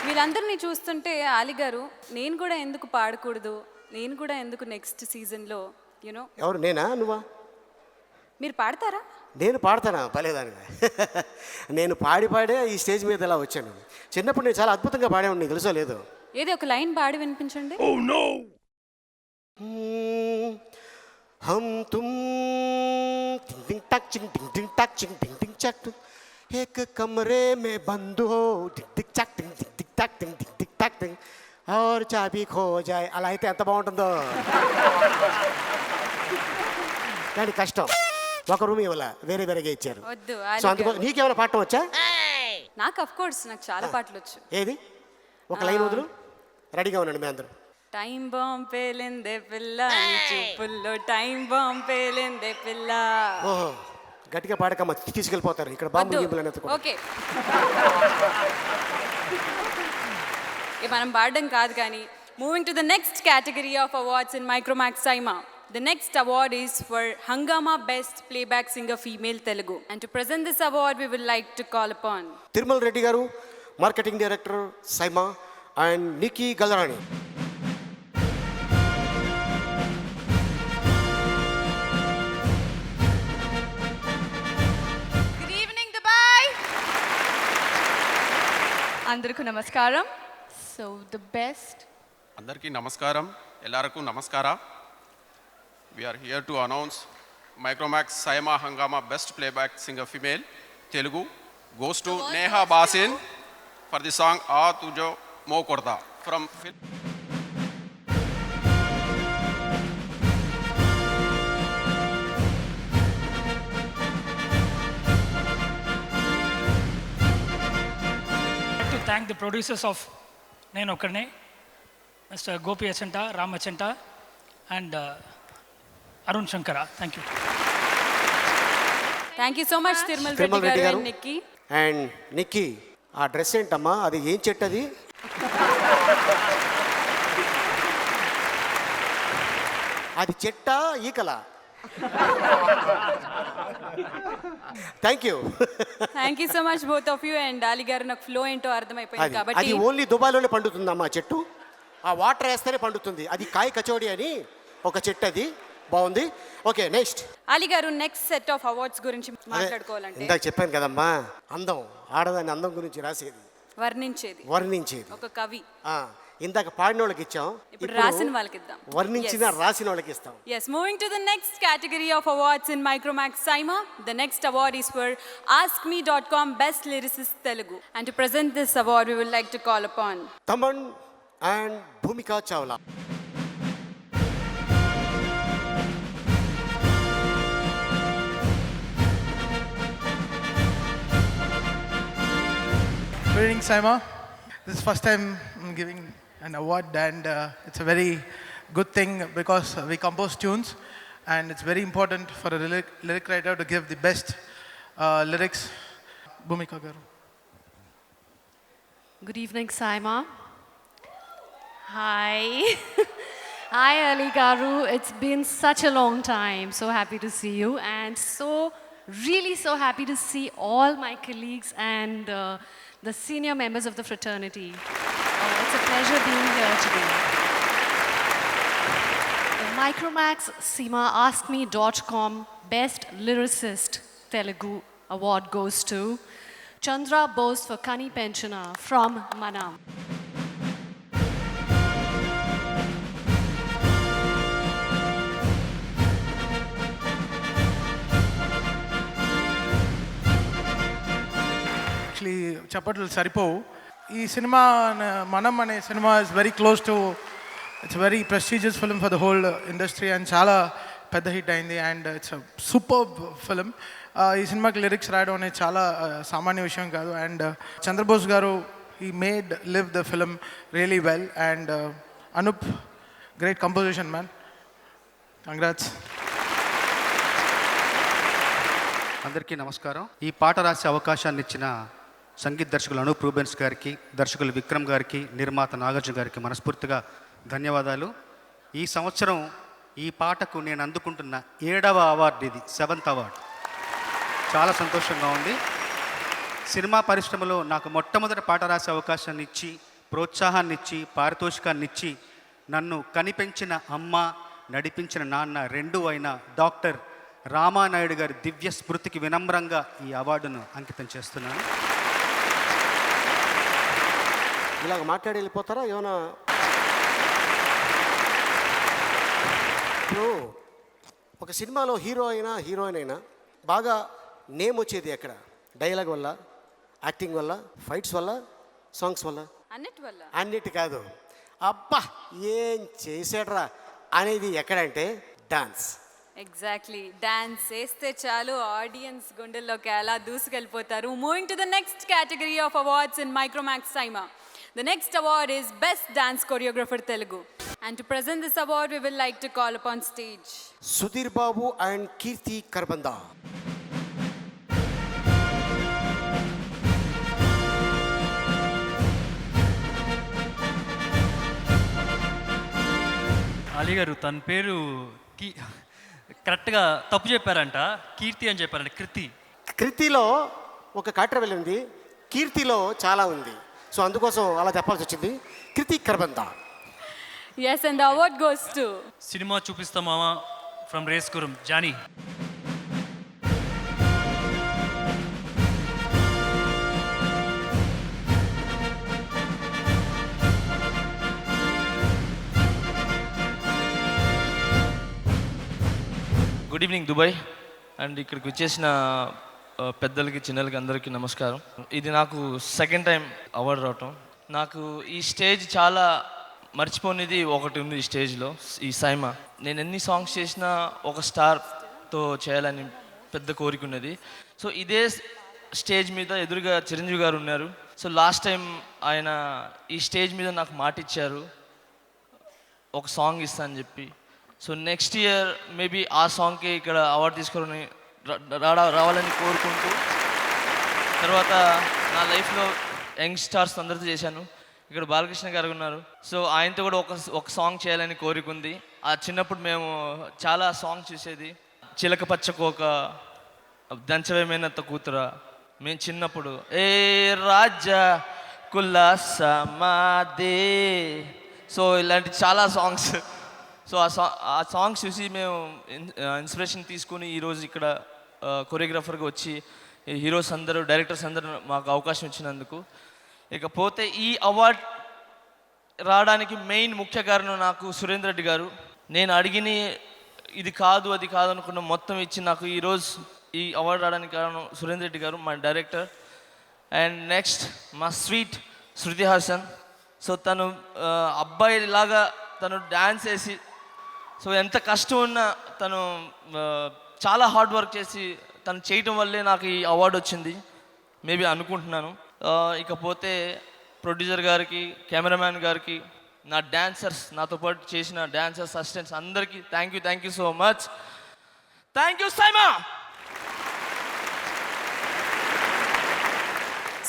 వీళ్ళందరినీ చూస్తుంటే ఆలి గారు నేను కూడా ఎందుకు పాడకూడదు, నేను కూడా ఎందుకు నెక్స్ట్ సీజన్లో యూనో ఎవరు నేనా నువ్వా? మీరు పాడతారా? నేను పాడతానా? పలేదానిగా. నేను పాడే ఈ స్టేజ్ మీద ఇలా వచ్చాను. చిన్నప్పుడు నేను చాలా అద్భుతంగా పాడేవాడిని, నీకు తెలుసో లేదో. ఏది ఒక లైన్ పాడి వినిపించండి. हम तुम टिंग टिंग टक चिंग टिंग टिंग टक चिंग टिंग टिंग चक एक कमरे में बंद हो टिंग टिंग चक टिंग टिंग टिंग टक टिंग टिंग टिंग टक टिंग और चाबी खो जाए. అలా అయితే ఎంత బాగుంటుందో. కానీ కష్టం, ఒక రూమ్ ఇవ్వాల, వేరే వేరేగా ఇచ్చారు. వద్దు సో అందుకో నీకేమైనా పాడటం వచ్చా? నాకు అఫ్ కోర్స్ నాకు చాలా పాటలు వచ్చు. ఏది ఒక లైన్ వదులు, రెడీగా ఉండండి మీ అందరూ. టైం బాంబ్ పేలిందే పిల్ల, నీ చూపుల్లో టైం బాంబ్ పేలిందే పిల్ల. ఓహో, గట్టిగా పాడకమ్మా, తీసుకెళ్ళిపోతారు ఇక్కడ బాంబు గీబులు అనేది. ఓకే, మనం పాడడం కాదు కానీ moving to the next category of awards in Micromax SIIMA. The next award is for Hangama Best Playback Singer Female Telugu. And to present this award, we would like to call upon Tirumala Reddy garu, marketing director SIIMA, and Nikki Galrani. Good evening, Dubai. అందరికీ నమస్కారం. So the best. అందరికీ నమస్కారం, ఎల్లరికూ నమస్కార. We are here to announce Micromax Saima Hangama Best Playback Singer Female Telugu goes to Neha Basin for the song Aa Tujo Mo Korda from to thank the producers of Nenu Okkane, Mr. Gopi Achanta, Ram Achanta, and Arun Shankara. Thank you. Thank you so much Tirmal Reddy garu and Nikki. And Nikki, ఆ dress ఏంటమ్మా, అది ఏం చెట్టు అది? అది చెట్టా ఈకలా? Thank you. Thank you so much both of you. And Ali garu నాకు ఫ్లో ఏంటో అర్థమైపోయింది అది కాబట్టి ఓన్లీ దుబాయ్లోనే పండుతుందమ్మా చెట్టు. ఆ వాటర్ వేస్తేనే పండుతుంది. అది కాయ కచోడి అని ఒక చెట్టు, అది బాగుంది. Okay, next Ali garu next set of awards గురించి మాట్లాడుకోవాలంటే ఇందాక చెప్పాను కదమ్మా, అందం, ఆడదాని అందం గురించి రాసేది, వర్ణించేది ఒక కవి. ఇందాక పాడిన వాళ్ళకి ఇచ్చాం, ఇప్పుడు రాసిన వాళ్ళకి ఇద్దాం. వర్ణించిన రాసిన వాళ్ళకి ఇస్తాం. Yes, moving to the next category of awards in Micromax Saima. The next award is for AskMe.com Best Lyricist Telugu. And to present this award, we would like to call upon Thaman and Bhumika Chawla. Good evening, Saima. This is first time I'm giving an award, and it's a very good thing because we compose tunes, and it's very important for a lyric writer to give the best lyrics. Bhumika garu. Good evening, Saima. Hi. Hi, Ali Garu. It's been such a long time. So happy to see you, and really so happy to see all my colleagues and the senior members of the fraternity. It's a pleasure being here today. The Micromax Saima AskMe.com Best Lyricist Telugu Award goes to Chandra Bose for Kani Penchana from Manam. Actually, చప్పట్లు సరిపోవు. ఈ cinema మనం అనే cinema is very close to, it's very prestigious film for the whole industry, and చాలా పెద్ద hit అయింది, and it's superb film. ఈ సినిమాకి లిరిక్స్ రాయడం అనేది చాలా సామాన్య విషయం కాదు, అండ్ చంద్రబోస్ గారు he made live the film really well, and Anup, great composition, man. Congrats. అందరికీ నమస్కారం. ఈ పాట రాసే అవకాశాన్ని ఇచ్చిన సంగీత దర్శకులు అనూప్ రూబెన్స్ గారికి, దర్శకులు విక్రమ్ గారికి, నిర్మాత నాగార్జున గారికి మనస్ఫూర్తిగా ధన్యవాదాలు. ఈ సంవత్సరం ఈ పాటకు నేను అందుకుంటున్న 7వ అవార్డు, ఇది 7th అవార్డు. చాలా సంతోషంగా ఉంది. సినిమా పరిశ్రమలో నాకు మొట్టమొదటి పాట రాసే అవకాశాన్ని ఇచ్చి ప్రోత్సాహాన్నిచ్చి పారితోషికాన్నిచ్చి నన్ను కనిపెంచిన అమ్మ, నడిపించిన నాన్న రెండూ అయిన డాక్టర్ రామానాయుడు గారి దివ్య స్మృతికి వినమ్రంగా ఈ అవార్డును అంకితం చేస్తున్నాను. ఇలాగ మాట్లాడి వెళ్ళిపోతారా ఏమైనా? ఇప్పుడు ఒక సినిమాలో హీరో అయినా హీరోయిన్ అయినా బాగా నేమ్ వచ్చేది ఎక్కడ? డైలాగ్ వల్ల, యాక్టింగ్ వల్ల, ఫైట్స్ వల్ల, సాంగ్స్ వల్ల? అన్నిటి వల్ల. అన్నిటి కాదు. అబ్బా ఏం చేసాడ్రా అనేది ఎక్కడంటే డాన్స్. ఎగ్జాక్ట్లీ, డాన్స్ వేస్తే చాలు ఆడియన్స్ గుండెల్లోకి అలా దూసుకెళ్ళిపోతారు. Moving to the next category of awards in Micromax SIIMA. The next award is Best Dance Choreographer Telugu. And to present this award, we will like to call upon stage Sudheer Babu and Keerthi Kharbanda. Ali garu తన పేరు కరెక్ట్గా తప్పు చెప్పారంట, కీర్తి అని చెప్పారంట. కృతిలో ఒక కాట్రవెల్ ఉంది, కీర్తిలో చాలా ఉంది. సో అందుకోసం అలా చెప్పాల్సి వచ్చింది. Kriti Kharbanda. Yes, and the award goes to Cinema Chupista Mama from రేస్కురం జానీ. గుడ్ ఈవినింగ్ దుబాయ్ అండ్ ఇక్కడికి వచ్చేసిన పెద్దలకి చిన్నలకి అందరికీ నమస్కారం. ఇది నాకు సెకండ్ టైం అవార్డు రావటం. నాకు ఈ స్టేజ్ చాలా మర్చిపోనిది ఒకటి ఉంది ఈ స్టేజ్లో, ఈ సైమా. నేను ఎన్ని సాంగ్స్ చేసినా ఒక స్టార్తో చేయాలని పెద్ద కోరిక ఉన్నది. సో ఇదే స్టేజ్ మీద ఎదురుగా చిరంజీవి గారు ఉన్నారు. సో లాస్ట్ టైం ఆయన ఈ స్టేజ్ మీద నాకు మాట ఇచ్చారు ఒక సాంగ్ ఇస్తా అని చెప్పి. సో నెక్స్ట్ ఇయర్ మేబీ ఆ సాంగ్కి ఇక్కడ అవార్డు తీసుకొని రావాలని కోరుకుంటూ, తర్వాత నా లైఫ్లో యంగ్ స్టార్స్ అందరితో చేశాను. ఇక్కడ బాలకృష్ణ గారు ఉన్నారు. సో ఆయనతో కూడా ఒక సాంగ్ చేయాలని కోరికుంది. ఆ చిన్నప్పుడు మేము చాలా సాంగ్ చూసేది. చిలక పచ్చకోక, దంచవేమైనంత కూతురా, మేము చిన్నప్పుడు ఏ రాజా కుల్లాసమాదే, సో ఇలాంటి చాలా సాంగ్స్. సో ఆ సాంగ్స్ చూసి మేము ఇన్స్పిరేషన్ తీసుకుని ఈరోజు ఇక్కడ కొరియోగ్రాఫర్గా వచ్చి హీరోస్ అందరూ, డైరెక్టర్స్ అందరూ మాకు అవకాశం ఇచ్చినందుకు. ఇకపోతే ఈ అవార్డ్ రావడానికి మెయిన్ ముఖ్య కారణం నాకు సురేందర్ రెడ్డి గారు. నేను అడిగిన ఇది కాదు అది కాదు అనుకున్న మొత్తం ఇచ్చి నాకు ఈరోజు ఈ అవార్డు రావడానికి కారణం సురేందర్ రెడ్డి గారు, మా డైరెక్టర్. అండ్ నెక్స్ట్ మా స్వీట్ శృతి హాసన్. సో తను అబ్బాయిలాగా తను డ్యాన్స్ వేసి, సో ఎంత కష్టం ఉన్నా తను చాలా హార్డ్ వర్క్ చేసి తను చేయటం వల్లే నాకు ఈ అవార్డు వచ్చింది మేబీ అనుకుంటున్నాను. ఇకపోతే ప్రొడ్యూసర్ గారికి, కెమెరామ్యాన్ గారికి, నా డాన్సర్స్, నాతో పాటు చేసిన డాన్సర్స్, అసిస్టెంట్స్ అందరికీ thank you so much. Thank you SIIMA.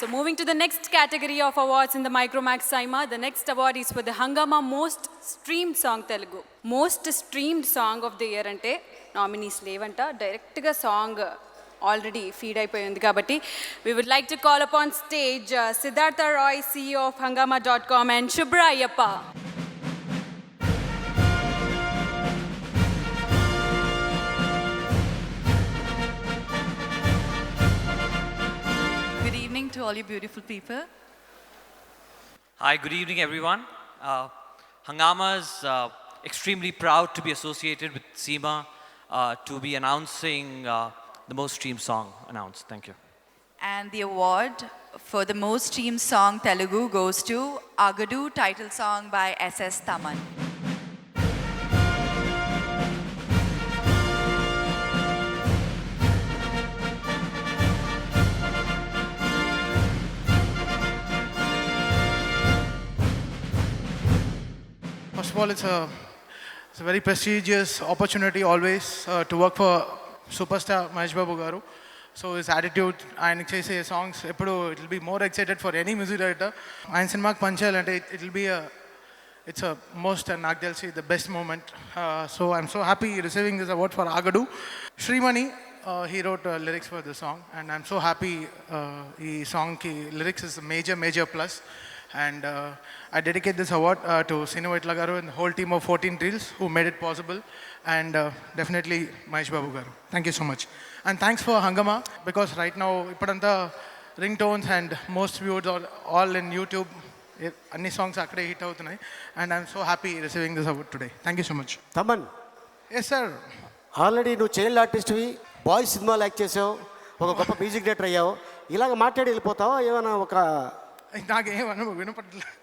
So moving to the next category of awards in the Micromax Saima, the next award is for the Hangama Most Streamed Song Telugu. Most Streamed Song of the Year ante nominees levanta, direct ga song already feed అయిపోయింది కాబట్టి we would like to call upon stage Siddhartha Roy, CEO of Hangama.com, and Shubhra Ayyappa. Good evening to all you beautiful people. Hi, good evening, everyone. Hangama is extremely proud to be associated with SEMA to be announcing the most streamed song announced. Thank you. And the award for the most streamed song Telugu goes to Agadu, title song by S.S. Taman. First of all, it's a very prestigious opportunity always to work for superstar Mahesh Babu Garu. So his attitude, ఆయన చేసే songs ఎప్పుడు it will be more excited for any music director. ఆయన సినిమాకి పనిచేయాలంటే it will be it's a most నాకు తెలిసి the best moment. So I'm so happy receiving this award for Aagadu. Sreemani he wrote lyrics for the song and I'm so happy ఈ సాంగ్కి lyrics is major plus. And I dedicate this award to Sinu Itla garu and the whole team of 14 Reels who made it possible. And definitely Mahesh Babu garu. Thank you so much. And thanks for Hangama, because right now, ipadanta ringtones and most viewed are all in YouTube. Anni songs akkade hit avutunayi. And I'm so happy receiving this award today. Thank you so much. Thaman, Yes, sir. Already నువ్వు child ఆర్టిస్ట్వి, boys సినిమాలు act చేసావు, ఒక గొప్ప music director అయ్యావు. ఇలాగ మాట్లాడి వెళ్ళిపోతావా? ఏమైనా ఒక నాకేం వినపడలేదు.